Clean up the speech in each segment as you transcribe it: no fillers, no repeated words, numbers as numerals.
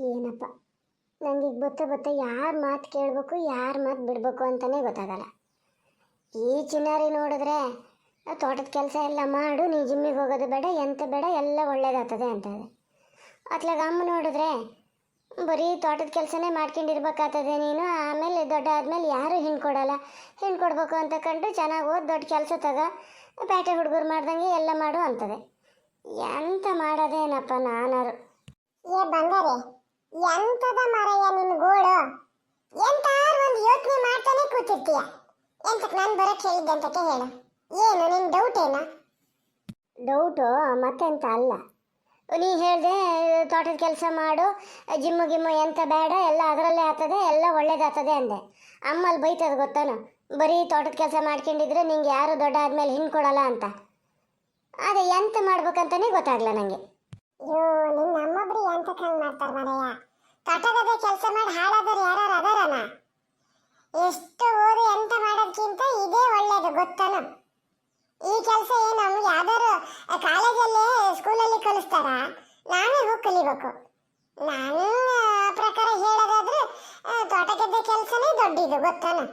ಏನಪ್ಪ, ನನಗೆ ಬತ್ತ ಯಾರ ಮಾತು ಕೇಳಬೇಕು ಯಾರ ಮಾತು ಬಿಡಬೇಕು ಅಂತಲೇ ಗೊತ್ತಾಗಲ್ಲ. ಈ ಚಿನ್ನಾರಿ ನೋಡಿದ್ರೆ ತೋಟದ ಕೆಲಸ ಎಲ್ಲ ಮಾಡು, ನೀ ಜಿಮ್ಮಿಗೆ ಹೋಗೋದು ಬೇಡ, ಎಂತ ಬೇಡ, ಎಲ್ಲ ಒಳ್ಳೇದಾಗ್ತದೆ ಅಂತದೆ. ಅತ್ಲಾಗ ಅಮ್ಮ ನೋಡಿದ್ರೆ ಬರೀ ತೋಟದ ಕೆಲಸನೇ ಮಾಡ್ಕೊಂಡಿರ್ಬೇಕಾಗ್ತದೆ ನೀನು, ಆಮೇಲೆ ದೊಡ್ಡ ಆದಮೇಲೆ ಯಾರೂ ಹಿಂಡ್ಕೊಡಲ್ಲ, ಹಿಂಡ್ಕೊಡ್ಬೇಕು ಅಂತ ಕಂಡು ಚೆನ್ನಾಗಿ ಓದಿ ದೊಡ್ಡ ಕೆಲಸ ತಗ, ಪೇಟೆ ಹುಡುಗರು ಮಾಡ್ದಂಗೆ ಎಲ್ಲ ಮಾಡು ಅಂತದೆ. ಎಂತ ಮಾಡೋದೇನಪ್ಪ ನಾನಾರು. ಏ ಬಂಗಾರೆ, ಎಂತದ ಮರಯ್ಯ ನಿನ್ನ ಗೋಳು? ಎಂತಾರು ಒಂದು ಯೋಚನೆ ಮಾಡ್ತಾನೆ ಕೂತಿರ್ತೀಯ. ಎಂತಕ್ಕೆ ನಾನು ಬರಕ್ಕೆ ಹೇಳಿದ್ದಂತಕ್ಕೆ ಹೇಳು. ಏನು ನಿನ್ನ ಡೌಟ್ ಏನು? ಡೌಟು ಮತ್ತೆಂತ ಅಲ್ಲ, ನೀ ಹೇಳಿದೆ ತೋಟದ ಕೆಲಸ ಮಾಡು, ಜಿಮ್ಮು ಎಂತ ಬೇಡ, ಎಲ್ಲ ಅದರಲ್ಲೇ ಆಗ್ತದೆ, ಎಲ್ಲ ಒಳ್ಳೇದಾಗ್ತದೆ ಅಂದೆ. ಅಮ್ಮಲ್ಲಿ ಬೈತದ ಗೊತ್ತಾನು, ಬರೀ ತೋಟದ ಕೆಲಸ ಮಾಡ್ಕೊಂಡಿದ್ರೆ ನಿಂಗೆ ಯಾರು ದೊಡ್ಡ ಆದಮೇಲೆ ಹಿಂಡ್ಕೊಡಲ್ಲ ಅಂತ. ಅದೇ ಎಂತ ಮಾಡ್ಬೇಕಂತಲೇ ಗೊತ್ತಾಗಲ್ಲ ನನಗೆ. ಅಯ್ಯೋ, ನಿನ್ನ ಅಮ್ಮೊಬ್ರು ಎಂತಕ್ಕೆ ಹಂಗೆ ಮಾಡ್ತಾರೆ ಮರಯ್ಯ? ತೋಟಗದೆ ಕೆಲಸ ಮಾಡಿ ಹಾಳಾದವ್ರು ಯಾರು ಅದಾರನ? ಎಷ್ಟು ಓದಿ ಎಂತ ಮಾಡೋದಕ್ಕಿಂತ ಇದೇ ಒಳ್ಳೇದು ಗೊತ್ತಾನು. ಈ ಕೆಲಸ ಏನು ನಮ್ಗೆ ಯಾವ್ದಾರು ಕಾಲೇಜಲ್ಲಿ ಸ್ಕೂಲಲ್ಲಿ ಕಲಿಸ್ತಾರ? ನಾವೇ ಹೋಗಿ ಕಲಿಬೇಕು. ನನ್ನ ಪ್ರಕಾರ ಹೇಳೋದಾದ್ರೆ ತೋಟಗದ್ದೆ ಕೆಲಸನೇ ದೊಡ್ಡದು ಗೊತ್ತಾನು.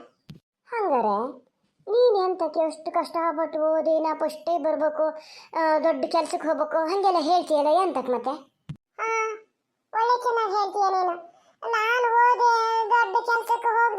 ಹಂಗಾರೆ ನೀನು ಎಂತಕ್ಕೆ ಅಷ್ಟು ಕಷ್ಟಪಟ್ಟು ಓದಿ ನಾ ಫಸ್ಟೇ ಬರಬೇಕು, ದೊಡ್ಡ ಕೆಲ್ಸಕ್ಕೆ ಹೋಗ್ಬೇಕು ಹಾಗೆಲ್ಲ ಹೇಳ್ತೀಯಲ್ಲ, ಎಂತಕ್ಕೆ ಮತ್ತೆ? ಹಾಂ, ಒಳ್ಳೆ ಚೆನ್ನಾಗಿ ಹೇಳ್ತೀಯ ನೀನು. ನಾನು ಓದಿ ದೊಡ್ಡ ಕೆಲಸಕ್ಕೆ ಹೋಗಿ